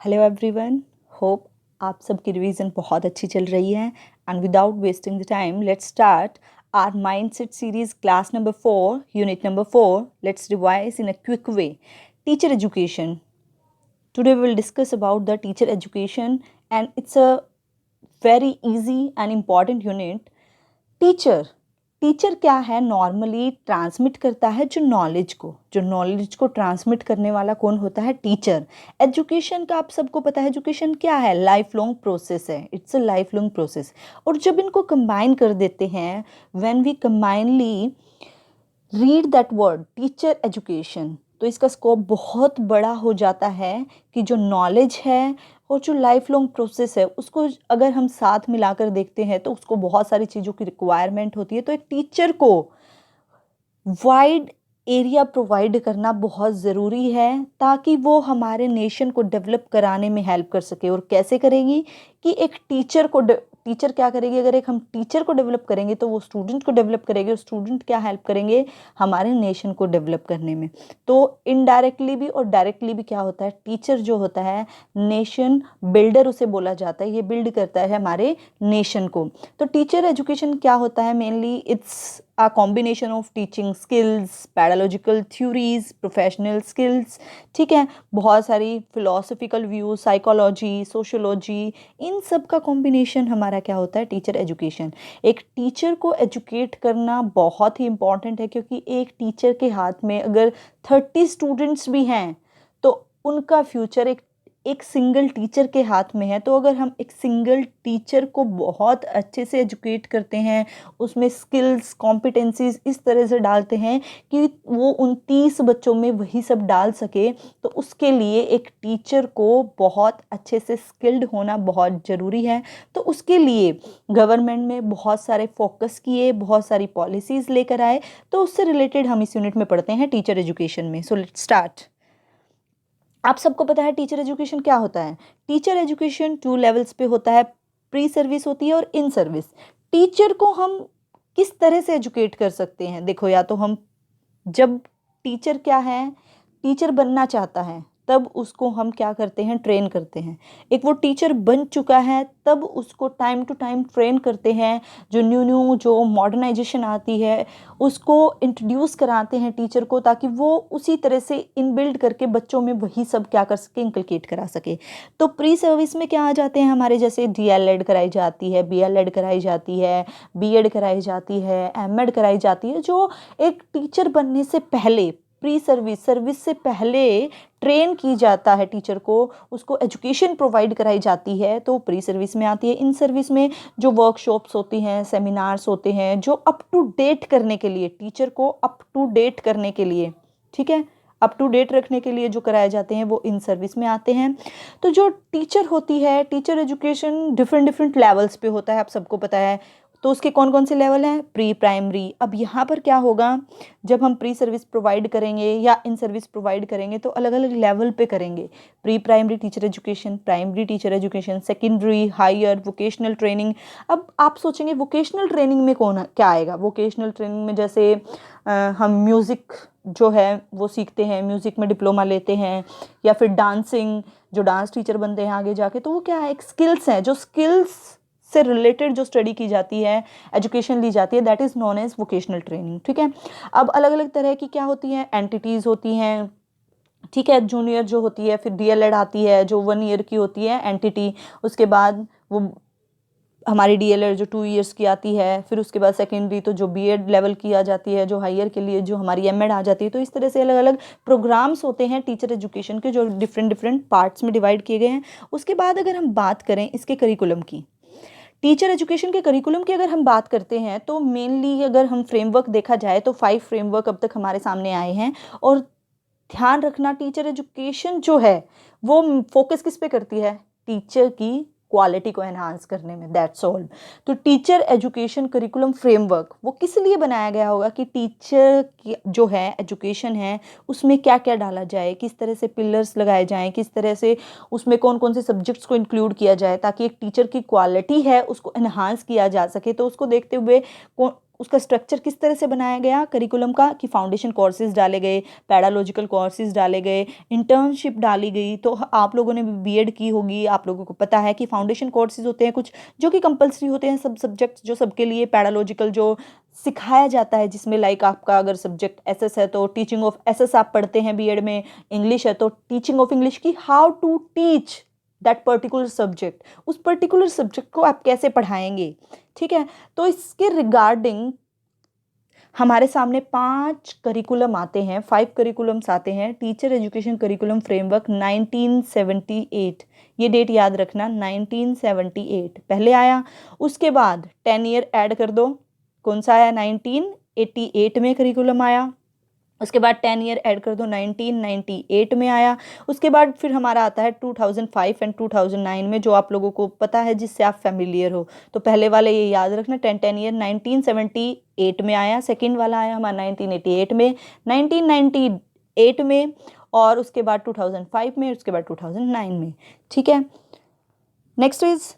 Hello everyone, hope आप सबकी revision बहुत अच्छी चल रही है। And without wasting the time let's start our mindset series class number 4 unit number 4. Let's revise in a quick way teacher education. Today we will discuss about the teacher education, and it's a very easy and important unit. Teacher क्या है? Normally transmit करता है जो knowledge को transmit करने वाला कौन होता है? टीचर. एजुकेशन का आप सबको पता है, एजुकेशन क्या है? लाइफ लॉन्ग प्रोसेस है. It's a life long process. और जब इनको कंबाइन कर देते हैं, when we combinely read that word teacher education, तो इसका स्कोप बहुत बड़ा हो जाता है कि जो नॉलेज है और जो लाइफ लॉन्ग प्रोसेस है उसको अगर हम साथ मिलाकर देखते हैं तो उसको बहुत सारी चीज़ों की रिक्वायरमेंट होती है. तो एक टीचर को वाइड एरिया प्रोवाइड करना बहुत ज़रूरी है ताकि वो हमारे नेशन को डेवलप कराने में हेल्प कर सके. और कैसे करेगी कि एक टीचर क्या करेगी? अगर एक हम टीचर को डेवलप करेंगे तो वो स्टूडेंट को डेवलप करेंगे, और स्टूडेंट क्या हेल्प करेंगे? हमारे नेशन को डेवलप करने में. तो इनडायरेक्टली भी और डायरेक्टली भी क्या होता है? टीचर जो होता है नेशन बिल्डर उसे बोला जाता है. ये बिल्ड करता है हमारे नेशन को. तो टीचर एजुकेशन क्या होता है? Mainly it's a combination of teaching skills, pedagogical theories, professional skills. ठीक है, बहुत सारी philosophical views, psychology, sociology, इन सब का combination हमारा क्या होता है? Teacher education. एक टीचर को एजुकेट करना बहुत ही इम्पॉर्टेंट है, क्योंकि एक टीचर के हाथ में अगर 30 स्टूडेंट्स भी हैं तो उनका फ्यूचर एक सिंगल टीचर के हाथ में है. तो अगर हम एक सिंगल टीचर को बहुत अच्छे से एजुकेट करते हैं, उसमें स्किल्स कॉम्पिटेंसीज इस तरह से डालते हैं कि वो उन 30 बच्चों में वही सब डाल सके, तो उसके लिए एक टीचर को बहुत अच्छे से स्किल्ड होना बहुत ज़रूरी है. तो उसके लिए गवर्नमेंट में बहुत सारे फोकस किए, बहुत सारी पॉलिसीज़ लेकर आए. तो उससे रिलेटेड हम इस यूनिट में पढ़ते हैं टीचर एजुकेशन में. So let's start. आप सबको पता है टीचर एजुकेशन क्या होता है? टीचर एजुकेशन 2 लेवल्स पे होता है. प्री सर्विस होती है और इन सर्विस. टीचर को हम किस तरह से एजुकेट कर सकते हैं? देखो, या तो हम जब टीचर क्या है, टीचर बनना चाहता है तब उसको हम क्या करते हैं? ट्रेन करते हैं. एक वो टीचर बन चुका है तब उसको टाइम टू टाइम ट्रेन करते हैं. जो न्यू जो मॉडर्नाइजेशन आती है उसको इंट्रोड्यूस कराते हैं टीचर को, ताकि वो उसी तरह से इनबिल्ड करके बच्चों में वही सब क्या कर सके? इंकलकेट करा सके. तो प्री सर्विस में क्या आ जाते हैं हमारे? जैसे DLED कराई जाती है, BLED कराई जाती है, BEd कराई जाती है, MEd कराई जाती है. जो एक टीचर बनने से पहले प्री सर्विस से पहले ट्रेन की जाता है टीचर को, उसको एजुकेशन प्रोवाइड कराई जाती है, तो प्री सर्विस में आती है. इन सर्विस में जो वर्कशॉप्स होती हैं, सेमिनार्स होते हैं, जो अप टू डेट करने के लिए, टीचर को अप टू डेट करने के लिए, ठीक है, अप टू डेट रखने के लिए जो कराए जाते हैं वो इन सर्विस में आते हैं. तो जो टीचर होती है, टीचर एजुकेशन डिफरेंट लेवल्स पे होता है, आप सबको पता है. तो उसके कौन कौन से लेवल हैं? Pre primary. अब यहाँ पर क्या होगा? जब हम प्री सर्विस प्रोवाइड करेंगे या इन सर्विस प्रोवाइड करेंगे तो अलग अलग लेवल पे करेंगे. Pre primary teacher education, primary teacher education, secondary, higher, vocational training. अब आप सोचेंगे वोकेशनल ट्रेनिंग में क्या आएगा? वोकेशनल ट्रेनिंग में जैसे हम म्यूज़िक जो है वो सीखते हैं, म्यूज़िक में डिप्लोमा लेते हैं, या फिर डांसिंग, जो डांस टीचर बनते हैं आगे जाके, तो वो क्या है? एक स्किल्स हैं. जो स्किल्स से रिलेटेड जो स्टडी की जाती है, एजुकेशन ली जाती है, that is known as vocational training. ठीक है. अब अलग अलग तरह की क्या होती हैं? एंटिटीज़ होती हैं. ठीक है, जूनियर जो होती है, फिर DLED आती है जो 1 ईयर की होती है एंटिटी. उसके बाद वो हमारी DLED जो 2 ईयर्स की आती है. फिर उसके बाद सेकेंडरी तो जो BEd लेवल की आ जाती है, जो हायर के लिए जो हमारी MEd आ जाती है. तो इस तरह से अलग अलग प्रोग्राम्स होते हैं टीचर एजुकेशन के, जो डिफरेंट पार्ट्स में डिवाइड किए गए हैं. उसके बाद अगर हम बात करें इसके करिकुलम की, टीचर एजुकेशन के करिकुलम की अगर हम बात करते हैं, तो मेनली अगर हम फ्रेमवर्क देखा जाए तो 5 फ्रेमवर्क अब तक हमारे सामने आए हैं. और ध्यान रखना, टीचर एजुकेशन जो है वो फोकस किस पे करती है? टीचर की क्वालिटी को एनहांस करने में. That's all. तो टीचर एजुकेशन करिकुलम फ्रेमवर्क वो किस लिए बनाया गया होगा? कि टीचर की जो है एजुकेशन है उसमें क्या क्या डाला जाए, किस तरह से पिलर्स लगाए जाएं, किस तरह से उसमें कौन कौन से सब्जेक्ट्स को इंक्लूड किया जाए, ताकि एक टीचर की क्वालिटी है उसको एनहांस किया जा सके. तो उसको देखते हुए उसका स्ट्रक्चर किस तरह से बनाया गया करिकुलम का, कि फाउंडेशन कोर्सेज डाले गए, पैरालॉजिकल कोर्सेज डाले गए, इंटर्नशिप डाली गई। तो आप लोगों ने बीएड की होगी, आप लोगों को पता है कि फाउंडेशन कोर्सेज होते हैं कुछ जो कि कंपलसरी होते हैं, सब सब्जेक्ट्स जो सबके लिए, पैरालॉजिकल जो सिखाया जाता है, जिसमें लाइक आपका अगर सब्जेक्ट एसएस है तो टीचिंग ऑफ एसएस आप पढ़ते हैं बीएड में, इंग्लिश है तो टीचिंग ऑफ इंग्लिश, की how to teach that particular subject, उस पर्टिकुलर सब्जेक्ट को आप कैसे पढ़ाएंगे। ठीक है, तो इसके रिगार्डिंग हमारे सामने 5 करिकुलम आते हैं, 5 करिकुलम्स आते हैं। टीचर एजुकेशन करिकुलम फ्रेमवर्क 1978, ये डेट याद रखना, 1978 पहले आया। उसके बाद 10 ईयर ऐड कर दो, कौन सा आया, 1988 में करिकुलम आया। उसके बाद 10 ईयर ऐड कर दो, 1998 में आया। उसके बाद फिर हमारा आता है 2005 एंड 2009 में, जो आप लोगों को पता है, जिससे आप फेमिलियर हो। तो पहले वाले ये याद रखना, 10 ईयर 1978 में आया, सेकेंड वाला आया हमारा 1988 में, 1998 में, और उसके बाद 2005 में, उसके बाद 2009 में। ठीक है, नेक्स्ट इज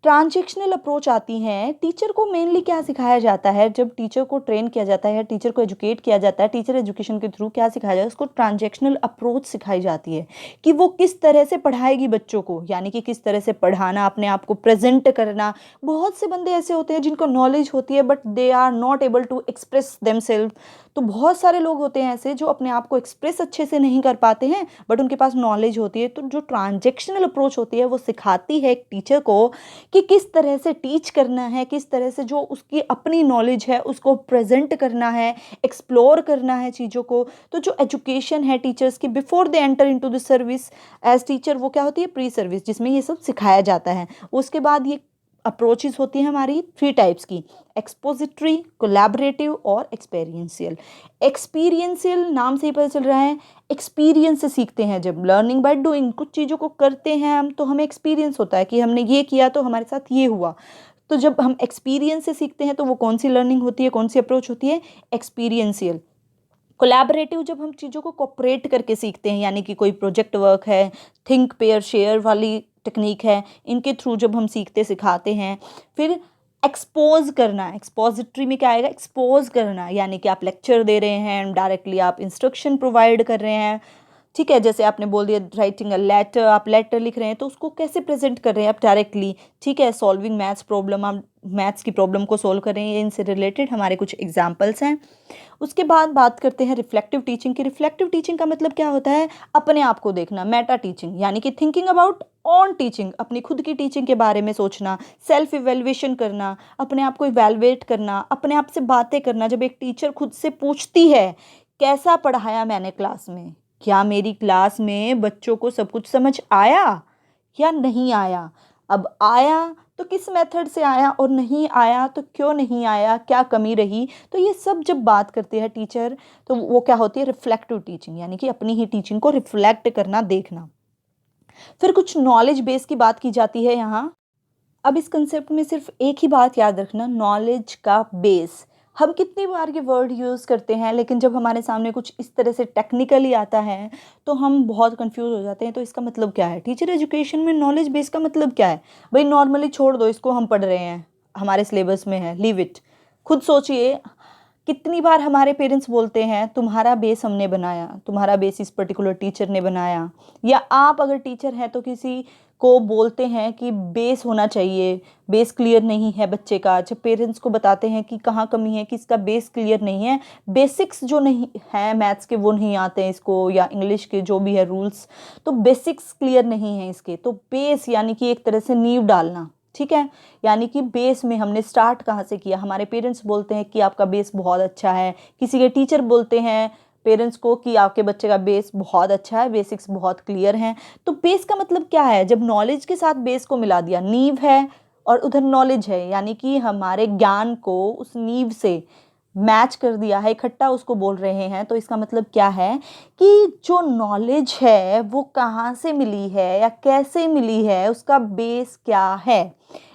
ट्रांजेक्शनल अप्रोच आती हैं। टीचर को मेनली क्या सिखाया जाता है, जब टीचर को ट्रेन किया जाता है, टीचर को एजुकेट किया जाता है, टीचर एजुकेशन के थ्रू क्या सिखाया जाता है, उसको ट्रांजेक्शनल अप्रोच सिखाई जाती है कि वो किस तरह से पढ़ाएगी बच्चों को, यानी कि किस तरह से पढ़ाना, अपने आप को प्रेजेंट करना। बहुत से बंदे ऐसे होते हैं जिनको नॉलेज होती है but they are not able to express themself. तो बहुत सारे लोग होते हैं ऐसे जो अपने आप को एक्सप्रेस अच्छे से नहीं कर पाते हैं बट उनके पास नॉलेज होती है। तो जो ट्रांजेक्शनल अप्रोच होती है वो सिखाती है एक टीचर को कि किस तरह से टीच करना है, किस तरह से जो उसकी अपनी नॉलेज है उसको प्रेजेंट करना है, एक्सप्लोर करना है चीज़ों को। तो जो एजुकेशन है टीचर्स की before they enter into the service as teacher, वो क्या होती है, प्री सर्विस, जिसमें ये सब सिखाया जाता है। उसके बाद ये अप्रोचेस होती हैं हमारी 3 टाइप्स की, एक्सपोजिटरी, कोलैबोरेटिव और एक्सपीरियंशियल। एक्सपीरियंशियल नाम से ही पता चल रहा है, एक्सपीरियंस से सीखते हैं। जब लर्निंग बाय डूइंग, कुछ चीज़ों को करते हैं हम तो हमें एक्सपीरियंस होता है कि हमने ये किया तो हमारे साथ ये हुआ। तो जब हम एक्सपीरियंस से सीखते हैं तो वो कौन सी लर्निंग होती है, कौन सी अप्रोच होती है, एक्सपीरियंशियल। कोलैबोरेटिव, जब हम चीज़ों को कोऑपरेट करके सीखते हैं, यानी कि कोई प्रोजेक्ट वर्क है, थिंक पेयर शेयर वाली टेक्निक है, इनके थ्रू जब हम सीखते सिखाते हैं। फिर एक्सपोज करना, एक्सपोजिटरी में क्या आएगा, एक्सपोज करना, यानी कि आप लेक्चर दे रहे हैं, डायरेक्टली आप इंस्ट्रक्शन प्रोवाइड कर रहे हैं। ठीक है, जैसे आपने बोल दिया राइटिंग अ लेटर, आप लेटर लिख रहे हैं तो उसको कैसे प्रेजेंट कर रहे हैं आप डायरेक्टली। ठीक है, सॉल्विंग मैथ्स प्रॉब्लम, आप मैथ्स की प्रॉब्लम को सॉल्व कर रहे हैं, इनसे रिलेटेड हमारे कुछ एग्जाम्पल्स हैं। उसके बाद बात करते हैं रिफ्लेक्टिव टीचिंग की। रिफ्लेक्टिव टीचिंग का मतलब क्या होता है, अपने आप को देखना, मेटा टीचिंग, यानी कि थिंकिंग अबाउट ऑन टीचिंग, अपनी खुद की टीचिंग के बारे में सोचना, सेल्फ इवेल्युएशन करना, अपने आप को इवेलुएट करना, अपने आप से बातें करना। जब एक टीचर खुद से पूछती है कैसा पढ़ाया मैंने क्लास में, क्या मेरी क्लास में बच्चों को सब कुछ समझ आया या नहीं आया, अब आया तो किस मेथड से आया और नहीं आया तो क्यों नहीं आया, क्या कमी रही। तो ये सब जब बात करते हैं टीचर तो वो क्या होती है, रिफ्लेक्टिव टीचिंग, यानी कि अपनी ही टीचिंग को रिफ्लेक्ट करना, देखना। फिर कुछ नॉलेज बेस की बात की जाती है यहाँ। अब इस कंसेप्ट में सिर्फ एक ही बात याद रखना, नॉलेज का बेस। हम कितनी बार ये वर्ड यूज़ करते हैं लेकिन जब हमारे सामने कुछ इस तरह से टेक्निकली आता है तो हम बहुत कंफ्यूज हो जाते हैं। तो इसका मतलब क्या है, टीचर एजुकेशन में नॉलेज बेस का मतलब क्या है। भाई नॉर्मली छोड़ दो, इसको हम पढ़ रहे हैं, हमारे सिलेबस में है, लीव इट। खुद सोचिए कितनी बार हमारे पेरेंट्स बोलते हैं तुम्हारा बेस हमने बनाया, तुम्हारा बेस इस पर्टिकुलर टीचर ने बनाया। या आप अगर टीचर हैं तो किसी को बोलते हैं कि बेस होना चाहिए, बेस क्लियर नहीं है बच्चे का। जब पेरेंट्स को बताते हैं कि कहाँ कमी है, कि इसका बेस क्लियर नहीं है, बेसिक्स जो नहीं है मैथ्स के वो नहीं आते हैं इसको, या इंग्लिश के जो भी है रूल्स, तो बेसिक्स क्लियर नहीं है इसके। तो बेस यानी कि एक तरह से नींव डालना। ठीक है, यानी कि बेस में हमने स्टार्ट कहाँ से किया। हमारे पेरेंट्स बोलते हैं कि आपका बेस बहुत अच्छा है, किसी के टीचर बोलते हैं पेरेंट्स को कि आपके बच्चे का बेस बहुत अच्छा है, बेसिक्स बहुत क्लियर हैं। तो बेस का मतलब क्या है, जब नॉलेज के साथ बेस को मिला दिया, नींव है और उधर नॉलेज है, यानी कि हमारे ज्ञान को उस नींव से मैच कर दिया है, इकट्ठा उसको बोल रहे हैं। तो इसका मतलब क्या है कि जो नॉलेज है वो कहाँ से मिली है या कैसे मिली है, उसका बेस क्या है।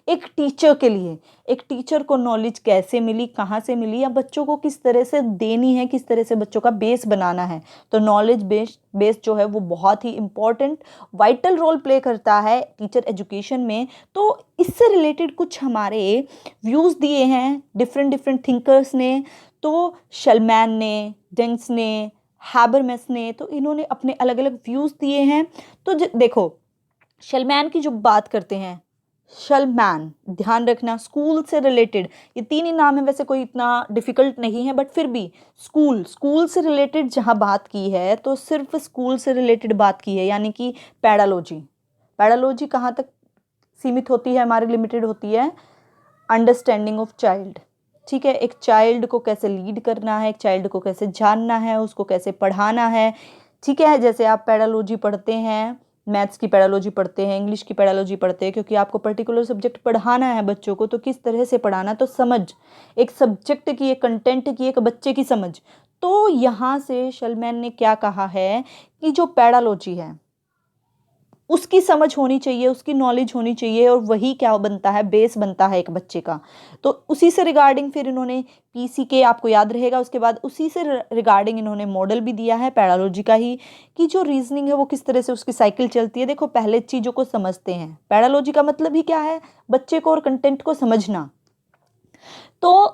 एक टीचर के लिए, एक टीचर को नॉलेज कैसे मिली, कहाँ से मिली, या बच्चों को किस तरह से देनी है, किस तरह से बच्चों का बेस बनाना है। तो नॉलेज बेस जो है वो बहुत ही इंपॉर्टेंट वाइटल रोल प्ले करता है टीचर एजुकेशन में। तो इससे रिलेटेड कुछ हमारे व्यूज़ दिए हैं डिफरेंट डिफरेंट थिंकर्स ने। तो शलमैन ने, डेंक्स ने, हैबरमैस ने, तो इन्होंने अपने अलग अलग व्यूज़ दिए हैं। तो देखो, शलमैन की जो बात करते हैं, शलमैन, ध्यान रखना स्कूल से रिलेटेड, ये तीन ही नाम है, वैसे कोई इतना डिफिकल्ट नहीं है, बट फिर भी स्कूल से रिलेटेड जहाँ बात की है तो सिर्फ स्कूल से रिलेटेड बात की है, यानी कि पैडालॉजी कहाँ तक सीमित होती है, हमारी लिमिटेड होती है अंडरस्टैंडिंग ऑफ चाइल्ड। ठीक है, एक चाइल्ड को कैसे लीड करना है, एक चाइल्ड को कैसे जानना है, उसको कैसे पढ़ाना है। ठीक है, जैसे आप पैडालॉजी पढ़ते हैं, मैथ्स की पैडालॉजी पढ़ते हैं, इंग्लिश की पैडालॉजी पढ़ते हैं, क्योंकि आपको पर्टिकुलर सब्जेक्ट पढ़ाना है बच्चों को, तो किस तरह से पढ़ाना, तो समझ, एक सब्जेक्ट की, एक कंटेंट की, एक बच्चे की समझ। तो यहाँ से शलमैन ने क्या कहा है कि जो पैडालॉजी है उसकी समझ होनी चाहिए, उसकी नॉलेज होनी चाहिए, और वही क्या बनता है, बेस बनता है एक बच्चे का। तो उसी से रिगार्डिंग फिर इन्होंने PCK, आपको याद रहेगा, उसके बाद उसी से रिगार्डिंग इन्होंने मॉडल भी दिया है पैडालॉजी का ही, कि जो रीजनिंग है वो किस तरह से उसकी साइकिल चलती है। देखो, पहले चीज़ों को समझते हैं, पैडालॉजी का मतलब ही क्या है, बच्चे को और कंटेंट को समझना। तो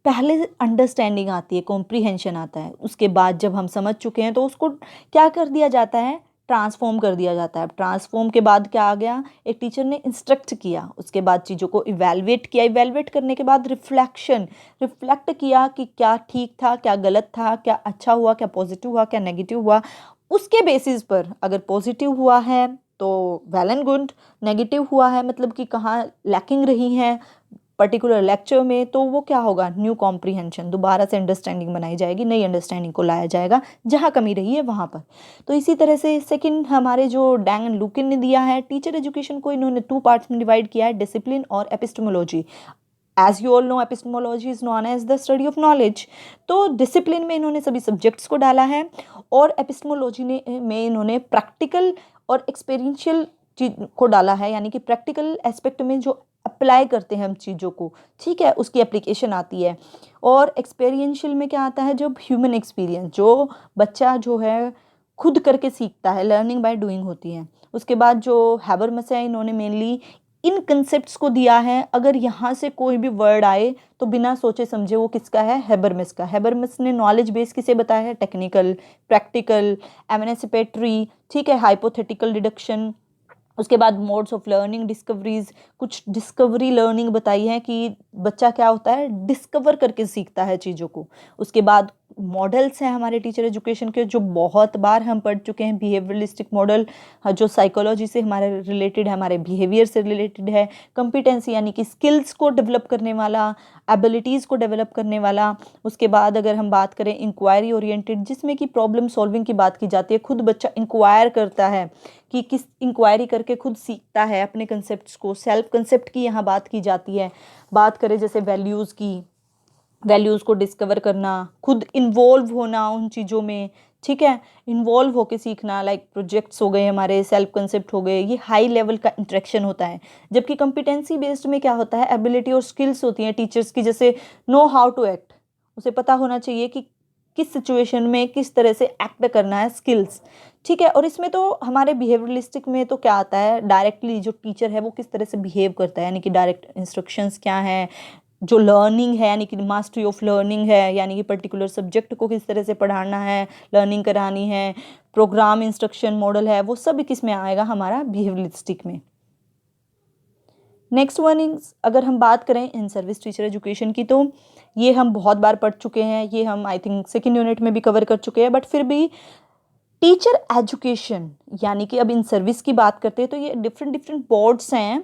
पहले अंडरस्टैंडिंग आती है, कॉम्प्रीहेंशन आता है, उसके बाद जब हम समझ चुके हैं तो उसको क्या कर दिया जाता है, ट्रांसफॉर्म कर दिया जाता है। ट्रांसफॉर्म के बाद क्या आ गया, एक टीचर ने इंस्ट्रक्ट किया, उसके बाद चीज़ों को इवेलुएट किया, इवेलुएट करने के बाद रिफ्लेक्ट किया कि क्या ठीक था, क्या गलत था, क्या अच्छा हुआ, क्या पॉजिटिव हुआ, क्या नेगेटिव हुआ। उसके बेसिस पर अगर पॉजिटिव हुआ है तो वेल एंड गुड, नेगेटिव हुआ है मतलब कि कहाँ लैकिंग रही है पर्टिकुलर लेक्चर में, तो वो क्या होगा, न्यू कॉम्प्रीहेंशन, दोबारा से अंडरस्टैंडिंग बनाई जाएगी, नई अंडरस्टैंडिंग को लाया जाएगा जहाँ कमी रही है वहाँ पर। तो इसी तरह से सेकंड हमारे जो डैंग एंड लुकिन ने दिया है, टीचर एजुकेशन को इन्होंने 2 पार्ट्स में डिवाइड किया है, डिसिप्लिन और epistemology. As you all know, epistemology is known as the study of knowledge. तो डिसिप्लिन में इन्होंने सभी सब्जेक्ट्स को डाला है, और एपिस्टेमोलॉजी में इन्होंने प्रैक्टिकल और एक्सपीरियंशियल चीज को डाला है, यानी कि प्रैक्टिकल एस्पेक्ट में जो अप्लाई करते हैं हम चीज़ों को, ठीक है, उसकी एप्लीकेशन आती है। और एक्सपीरियंशियल में क्या आता है, जब ह्यूमन एक्सपीरियंस, जो बच्चा जो है खुद करके सीखता है, लर्निंग बाय डूइंग होती है। उसके बाद जो हैबरमैस है, इन्होंने मेनली इन कंसेप्ट्स को दिया है, अगर यहाँ से कोई भी वर्ड आए तो बिना सोचे समझे वो किसका है, हैबरमैस का। हैबरमैस ने नॉलेज बेस किसे बताया है, टेक्निकल, प्रैक्टिकल, एमनेसिपेटरी, ठीक है, हाइपोथेटिकल डिडक्शन। उसके बाद मोड्स ऑफ लर्निंग, डिस्कवरीज, कुछ डिस्कवरी लर्निंग बताई है कि बच्चा क्या होता है, डिस्कवर करके सीखता है चीज़ों को। उसके बाद मॉडल्स हैं हमारे टीचर एजुकेशन के, जो बहुत बार हम पढ़ चुके हैं, बिहेवियरलिस्टिक मॉडल, जो साइकोलॉजी से हमारे रिलेटेड है, हमारे बिहेवियर से रिलेटेड है। कंपिटेंसी यानी कि स्किल्स को डेवलप करने वाला, एबिलिटीज़ को डेवलप करने वाला। उसके बाद अगर हम बात करें इंक्वायरी ओरिएंटेड, जिसमें कि प्रॉब्लम सॉल्विंग की बात की जाती है, खुद बच्चा इंक्वायर करता है कि किस इंक्वायरी करके खुद सीखता है अपने कंसेप्ट्स को, सेल्फ कंसेप्ट की यहाँ बात की जाती है। बात करें जैसे वैल्यूज़ की, वैल्यूज़ को डिस्कवर करना, खुद इन्वॉल्व होना उन चीज़ों में, ठीक है, इन्वॉल्व होके सीखना, लाइक प्रोजेक्ट्स हो गए हमारे, सेल्फ कंसेप्ट हो गए, ये हाई लेवल का इंटरेक्शन होता है। जबकि कंपिटेंसी बेस्ड में क्या होता है, एबिलिटी और स्किल्स होती हैं टीचर्स की, जैसे नो हाउ टू एक्ट, उसे पता होना चाहिए कि किस सिचुएशन में किस तरह से एक्ट करना है, स्किल्स, ठीक है। और इसमें तो हमारे बिहेवियरलिस्टिक में तो क्या आता है, डायरेक्टली जो टीचर है वो किस तरह से बिहेव करता है, यानी कि डायरेक्ट इंस्ट्रक्शंस क्या हैं, जो लर्निंग है यानी कि मास्टरी ऑफ लर्निंग है, यानी कि पर्टिकुलर सब्जेक्ट को किस तरह से पढ़ाना है, लर्निंग करानी है, प्रोग्राम इंस्ट्रक्शन मॉडल है, वो सब किस में आएगा, हमारा बिहेवियरलिस्टिक में। नेक्स्ट वन इज, अगर हम बात करें इन सर्विस टीचर एजुकेशन की, तो ये हम बहुत बार पढ़ चुके हैं, ये हम आई थिंक सेकेंड यूनिट में भी कवर कर चुके हैं, बट फिर भी टीचर एजुकेशन यानी कि अब इन सर्विस की बात करते हैं, तो ये डिफरेंट डिफरेंट बोर्ड्स हैं,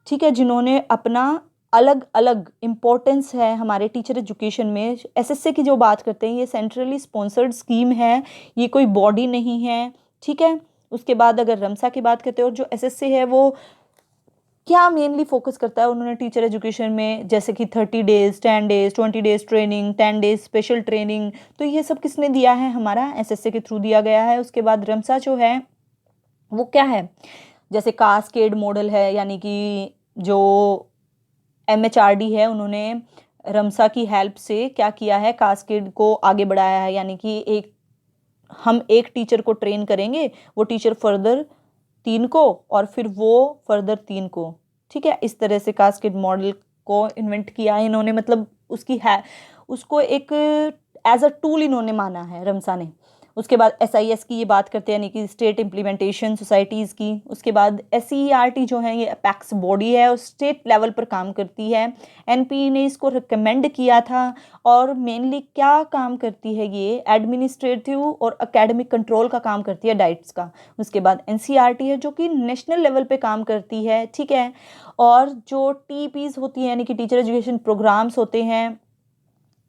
ठीक है, जिन्होंने अपना अलग अलग इम्पोर्टेंस है हमारे टीचर एजुकेशन में। SSA की जो बात करते हैं, ये सेंट्रली स्पॉन्सर्ड स्कीम है, ये कोई बॉडी नहीं है, ठीक है। उसके बाद अगर रमसा की बात करते हैं, और जो SSA है वो क्या मेनली फोकस करता है, उन्होंने टीचर एजुकेशन में जैसे कि 30 days, 10 days, 20 days training, 10 days special training, तो ये सब किसने दिया है, हमारा SSA के थ्रू दिया गया है। उसके बाद रमसा जो है वो क्या है, जैसे कास्केड मॉडल है, यानी कि जो MHRD है, उन्होंने रमसा की हेल्प से क्या किया है, कास्केड को आगे बढ़ाया है, यानी कि हम एक टीचर को ट्रेन करेंगे, वो टीचर फर्दर 3 को और फिर वो फर्दर 3 को, ठीक है। इस तरह से कास्केड मॉडल को इन्वेंट किया है इन्होंने, मतलब उसको एक एज अ टूल इन्होंने माना है रमसा ने। उसके बाद SIS की ये बात करते हैं, यानी कि स्टेट इम्प्लीमेंटेशन सोसाइटीज़ की। उसके बाद SCERT जो है ये अपेक्स बॉडी है और स्टेट लेवल पर काम करती है। NPE ने इसको रिकमेंड किया था और मेनली क्या काम करती है, ये एडमिनिस्ट्रेटिव और एकेडमिक कंट्रोल का काम करती है, डाइट्स का। उसके बाद NCERT है जो कि नेशनल लेवल पे काम करती है, ठीक है। और जो TEPs होती हैं, यानी कि टीचर एजुकेशन प्रोग्राम्स होते हैं,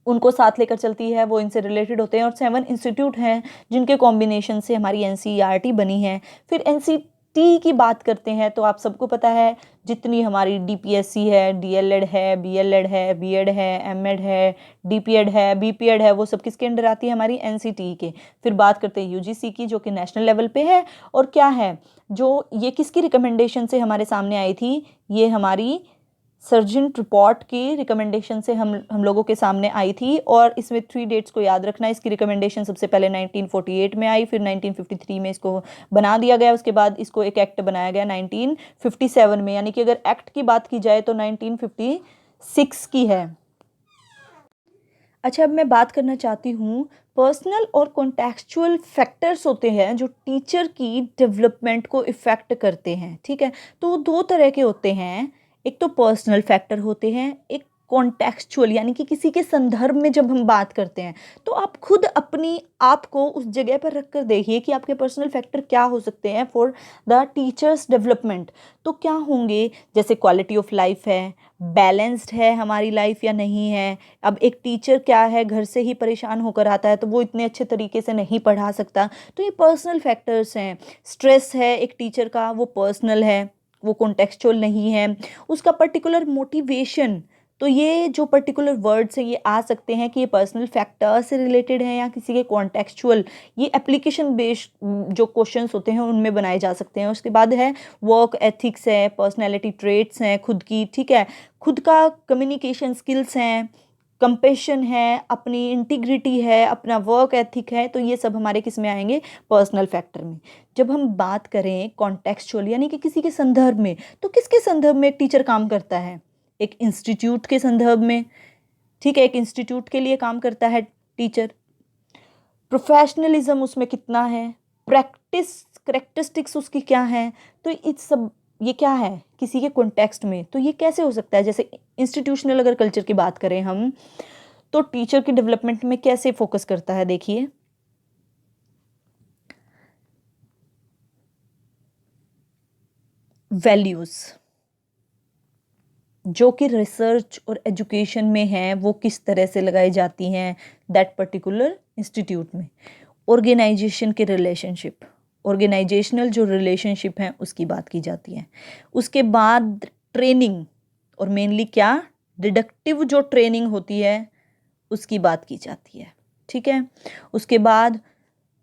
उनको साथ लेकर चलती है, वो इनसे रिलेटेड होते हैं। और 7 इंस्टीट्यूट हैं जिनके कॉम्बिनेशन से हमारी NCERT बनी है। फिर NCT की बात करते हैं तो आप सबको पता है, जितनी हमारी DPSC है, DLED है, BLED है, BEd है, MEd है, DPEd है, BPEd है, वो सब किसके अंडर आती है, हमारी NCT के। फिर बात करते हैं UGC की, जो कि नेशनल लेवल पे है। और क्या है, जो ये किसकी रिकमेंडेशन से हमारे सामने आई थी, ये हमारी सर्जेंट रिपोर्ट की रिकमेंडेशन से हम लोगों के सामने आई थी। और इसमें 3 डेट्स को याद रखना है। इसकी रिकमेंडेशन सबसे पहले 1948 में आई, फिर 1953 में इसको बना दिया गया, उसके बाद इसको एक एक्ट बनाया गया 1957 में, यानी कि अगर एक्ट की बात की जाए तो 1956 की है। अच्छा, अब मैं बात करना चाहती हूँ, पर्सनल और कॉन्टेक्चुअल फैक्टर्स होते हैं जो टीचर की डेवलपमेंट को इफ़ेक्ट करते हैं, ठीक है। तो वो 2 तरह के होते हैं, एक तो पर्सनल फैक्टर होते हैं, एक कॉन्टेक्चुअल, यानी कि किसी के संदर्भ में जब हम बात करते हैं तो आप खुद अपनी आप को उस जगह पर रख कर देखिए कि आपके पर्सनल फैक्टर क्या हो सकते हैं फॉर द टीचर्स डेवलपमेंट। तो क्या होंगे, जैसे क्वालिटी ऑफ लाइफ है, बैलेंस्ड है हमारी लाइफ या नहीं है। अब एक टीचर क्या है, घर से ही परेशान होकर आता है तो वो इतने अच्छे तरीके से नहीं पढ़ा सकता, तो ये पर्सनल फैक्टर्स हैं। स्ट्रेस है एक टीचर का, वो पर्सनल है, वो कॉन्टेक्चुअल नहीं है। उसका पर्टिकुलर मोटिवेशन, तो ये जो पर्टिकुलर वर्ड्स हैं ये आ सकते हैं कि ये पर्सनल फैक्टर से रिलेटेड है या किसी के कॉन्टेक्चुअल, ये एप्लीकेशन बेस्ड जो क्वेश्चंस होते हैं उनमें बनाए जा सकते हैं। उसके बाद है वर्क एथिक्स है, पर्सनैलिटी ट्रेट्स हैं खुद की, ठीक है, खुद का कम्युनिकेशन स्किल्स हैं, कंपेशन है, अपनी इंटीग्रिटी है, अपना वर्क एथिक है। तो ये सब हमारे किस में आएंगे, पर्सनल फैक्टर में। जब हम बात करें कॉन्टेक्चुअल, यानी कि किसी के संदर्भ में, तो किसके संदर्भ में एक टीचर काम करता है, एक इंस्टीट्यूट के संदर्भ में, ठीक है, एक इंस्टीट्यूट के लिए काम करता है टीचर। प्रोफेशनलिज्म उसमें कितना है, प्रैक्टिस करेक्टरिस्टिक्स उसकी क्या है, तो इस सब ये क्या है किसी के कॉन्टेक्स्ट में। तो ये कैसे हो सकता है, जैसे इंस्टीट्यूशनल अगर कल्चर की बात करें हम, तो टीचर की डेवलपमेंट में कैसे फोकस करता है, देखिए वैल्यूज़ जो कि रिसर्च और एजुकेशन में है वो किस तरह से लगाई जाती हैं दैट पर्टिकुलर इंस्टीट्यूट में। ऑर्गेनाइजेशन के रिलेशनशिप, ऑर्गेनाइजेशनल जो रिलेशनशिप हैं उसकी बात की जाती है। उसके बाद ट्रेनिंग, और मेनली क्या, डिडक्टिव जो ट्रेनिंग होती है उसकी बात की जाती है, ठीक है। उसके बाद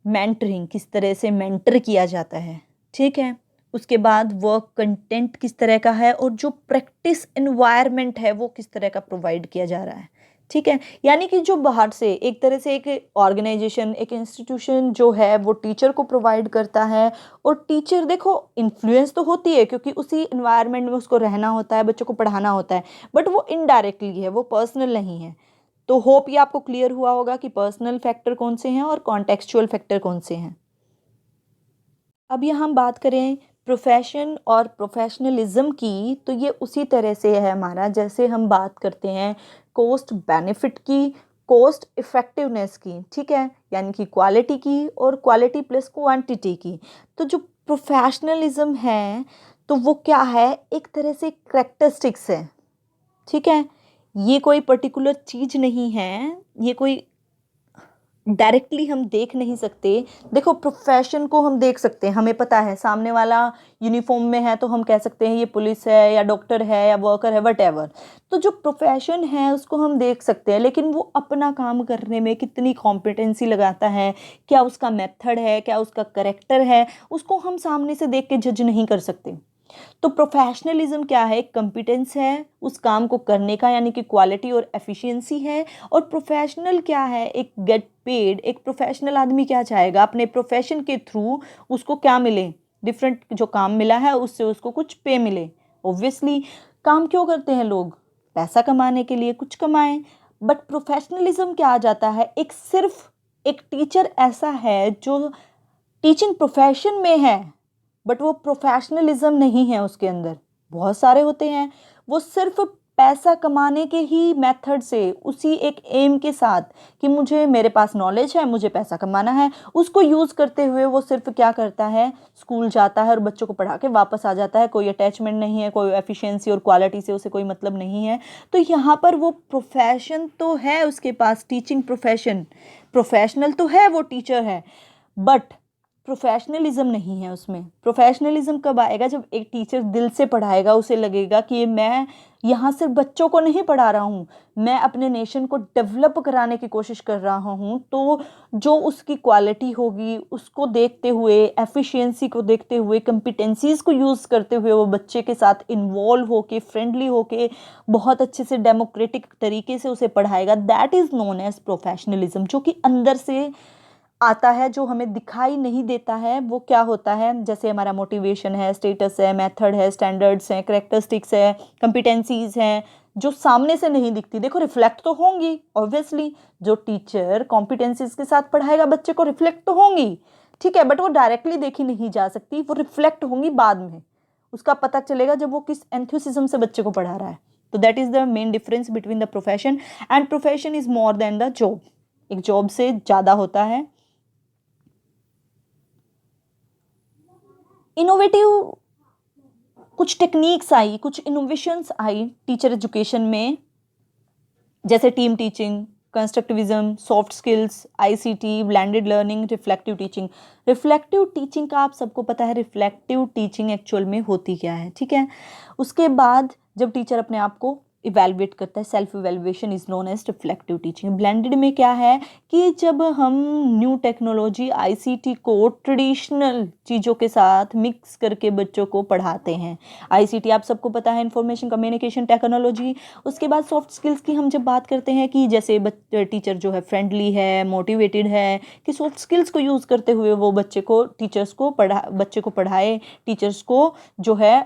मेंटरिंग, किस तरह से मेंटर किया जाता है, ठीक है। उसके बाद वर्क कंटेंट किस तरह का है और जो प्रैक्टिस एनवायरनमेंट है वो किस तरह का प्रोवाइड किया जा रहा है, ठीक है। यानी कि जो बाहर से एक तरह से एक ऑर्गेनाइजेशन, एक इंस्टीट्यूशन जो है वो टीचर को प्रोवाइड करता है, और टीचर देखो इन्फ्लुएंस तो होती है क्योंकि उसी इन्वायरमेंट में उसको रहना होता है, बच्चों को पढ़ाना होता है, बट वो इनडायरेक्टली है, वो पर्सनल नहीं है। तो होप ये आपको क्लियर हुआ होगा कि पर्सनल फैक्टर कौन से हैं और कॉन्टेक्चुअल फैक्टर कौन से हैं। अब यहाँ हम बात करें प्रोफेशन और प्रोफेशनलिज्म की, तो ये उसी तरह से है हमारा, जैसे हम बात करते हैं कॉस्ट बेनिफिट की, कॉस्ट इफ़ेक्टिवनेस की, ठीक है, यानी कि क्वालिटी की और क्वालिटी प्लस क्वांटिटी की। तो जो प्रोफेशनलिज्म है तो वो क्या है, एक तरह से करेक्टरिस्टिक्स है, ठीक है। ये कोई पर्टिकुलर चीज़ नहीं है, ये कोई डायरेक्टली हम देख नहीं सकते। देखो प्रोफेशन को हम देख सकते हैं, हमें पता है सामने वाला यूनिफॉर्म में है तो हम कह सकते हैं ये पुलिस है या डॉक्टर है या वर्कर है, वट। तो जो प्रोफेशन है उसको हम देख सकते हैं, लेकिन वो अपना काम करने में कितनी कॉम्पिटेंसी लगाता है, क्या उसका मेथड है, क्या उसका करेक्टर है, उसको हम सामने से देख के जज नहीं कर सकते। तो प्रोफेशनलिज्म क्या है? एक कंपिटेंस है उस काम को करने का, यानी कि क्वालिटी और एफिशिएंसी है। और प्रोफेशनल क्या है? एक गेट पेड। एक प्रोफेशनल आदमी क्या चाहेगा? अपने प्रोफेशन के थ्रू उसको क्या मिले? डिफरेंट जो काम मिला है उससे उसको कुछ पे मिले। ऑब्वियसली काम क्यों करते हैं लोग? पैसा कमाने के लिए, कुछ कमाएं। बट प्रोफेशनलिज्म क्या आ जाता है? एक सिर्फ एक टीचर ऐसा है जो टीचिंग प्रोफेशन में है, बट वो प्रोफेशनलिज्म नहीं है उसके अंदर। बहुत सारे होते हैं वो सिर्फ पैसा कमाने के ही मेथड से, उसी एक एम के साथ कि मुझे, मेरे पास नॉलेज है, मुझे पैसा कमाना है, उसको यूज़ करते हुए वो सिर्फ क्या करता है? स्कूल जाता है और बच्चों को पढ़ा के वापस आ जाता है। कोई अटैचमेंट नहीं है, कोई एफिशिएंसी और क्वालिटी से उसे कोई मतलब नहीं है। तो यहाँ पर वो प्रोफेशन तो है उसके पास, टीचिंग प्रोफेशन, प्रोफेशनल तो है, वो टीचर है, बट प्रोफेशनलिज्म नहीं है उसमें। प्रोफेशनलिज्म कब आएगा? जब एक टीचर दिल से पढ़ाएगा, उसे लगेगा कि मैं यहाँ सिर्फ बच्चों को नहीं पढ़ा रहा हूँ, मैं अपने नेशन को डेवलप कराने की कोशिश कर रहा हूँ। तो जो उसकी क्वालिटी होगी उसको देखते हुए, एफिशिएंसी को देखते हुए, कंपिटेंसीज को यूज़ करते हुए वो बच्चे के साथ इन्वॉल्व होके, फ्रेंडली होके, बहुत अच्छे से डेमोक्रेटिक तरीके से उसे पढ़ाएगा। That is known as professionalism, जो कि अंदर से आता है, जो हमें दिखाई नहीं देता है। वो क्या होता है? जैसे हमारा मोटिवेशन है, स्टेटस है, मेथड है, स्टैंडर्ड्स हैं, करेक्टरिस्टिक्स है, कंपिटेंसीज हैं, जो सामने से नहीं दिखती। देखो रिफ्लेक्ट तो होंगी ऑब्वियसली, जो टीचर कॉम्पिटेंसीज के साथ पढ़ाएगा बच्चे को, रिफ्लेक्ट तो होंगी, ठीक है, बट वो डायरेक्टली देखी नहीं जा सकती, वो रिफ्लेक्ट होंगी बाद में। उसका पता चलेगा जब वो किस एंथुसिज्म से बच्चे को पढ़ा रहा है। तो that is the main difference between the profession and profession is more than the job. एक जॉब से ज़्यादा होता है। इनोवेटिव कुछ टेक्निक्स आई, कुछ इनोवेशंस आई टीचर एजुकेशन में, जैसे team teaching, constructivism, soft skills, ICT, blended learning, reflective teaching. Reflective teaching का आप सबको पता है, रिफ्लेक्टिव टीचिंग एक्चुअल में होती क्या है, ठीक है। उसके बाद जब टीचर अपने आप को इवेलुएट करता है, self evaluation is known as reflective teaching. Blended में क्या है कि जब हम न्यू टेक्नोलॉजी आईसीटी को ट्रेडिशनल चीज़ों के साथ मिक्स करके बच्चों को पढ़ाते हैं। आईसीटी आप सबको पता है, इंफॉर्मेशन कम्युनिकेशन टेक्नोलॉजी। उसके बाद सॉफ्ट स्किल्स की हम जब बात करते हैं कि जैसे टीचर जो है फ्रेंडली है, मोटिवेटेड है, कि सॉफ्ट स्किल्स को यूज़ करते हुए वो बच्चे को, टीचर्स को बच्चे को पढ़ाए, टीचर्स को जो है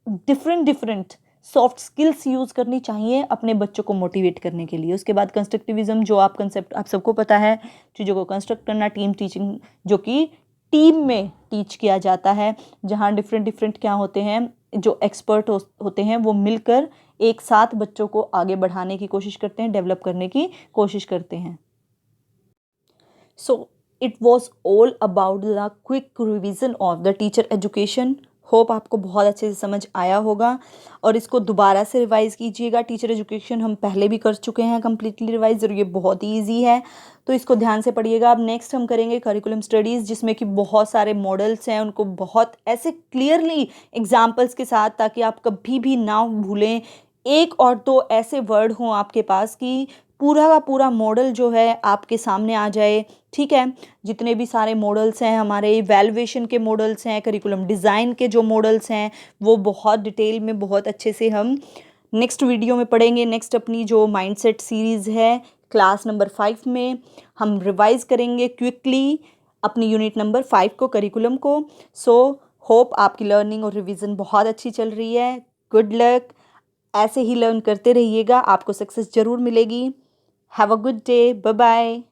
डिफरेंट सॉफ्ट स्किल्स यूज़ करनी चाहिए अपने बच्चों को मोटिवेट करने के लिए। उसके बाद कंस्ट्रक्टिविज्म, जो आप कंसेप्ट आप सबको पता है, चीज़ों को कंस्ट्रक्ट करना, टीम टीचिंग, जो कि टीम में टीच किया जाता है, जहाँ डिफरेंट क्या होते हैं, जो एक्सपर्ट होते हैं वो मिलकर एक साथ बच्चों को आगे बढ़ाने की कोशिश करते हैं, डेवलप करने की कोशिश करते हैं। So it was all about the quick revision of the teacher education. Hope आपको बहुत अच्छे से समझ आया होगा और इसको दोबारा से रिवाइज़ कीजिएगा। टीचर एजुकेशन हम पहले भी कर चुके हैं कंप्लीटली रिवाइज, और ये बहुत ही ईजी है, तो इसको ध्यान से पढ़िएगा। अब नेक्स्ट हम करेंगे करिकुलम स्टडीज़, जिसमें कि बहुत सारे मॉडल्स हैं, उनको बहुत ऐसे क्लियरली एग्जाम्पल्स के साथ, ताकि आप कभी भी ना भूलें। एक और दो ऐसे वर्ड हों आपके पास कि पूरा का पूरा मॉडल जो है आपके सामने आ जाए, ठीक है। जितने भी सारे मॉडल्स हैं, हमारे इवैल्यूएशन के मॉडल्स हैं, करिकुलम डिज़ाइन के जो मॉडल्स हैं, वो बहुत डिटेल में, बहुत अच्छे से हम नेक्स्ट वीडियो में पढ़ेंगे। नेक्स्ट अपनी जो माइंडसेट सीरीज़ है क्लास नंबर 5 में हम रिवाइज़ करेंगे क्विकली अपनी यूनिट नंबर 5 को, करिकुलम को। सो होप आपकी लर्निंग और रिवीजन बहुत अच्छी चल रही है। गुड लक, ऐसे ही लर्न करते रहिएगा, आपको सक्सेस ज़रूर मिलेगी। Have a good day, bye bye.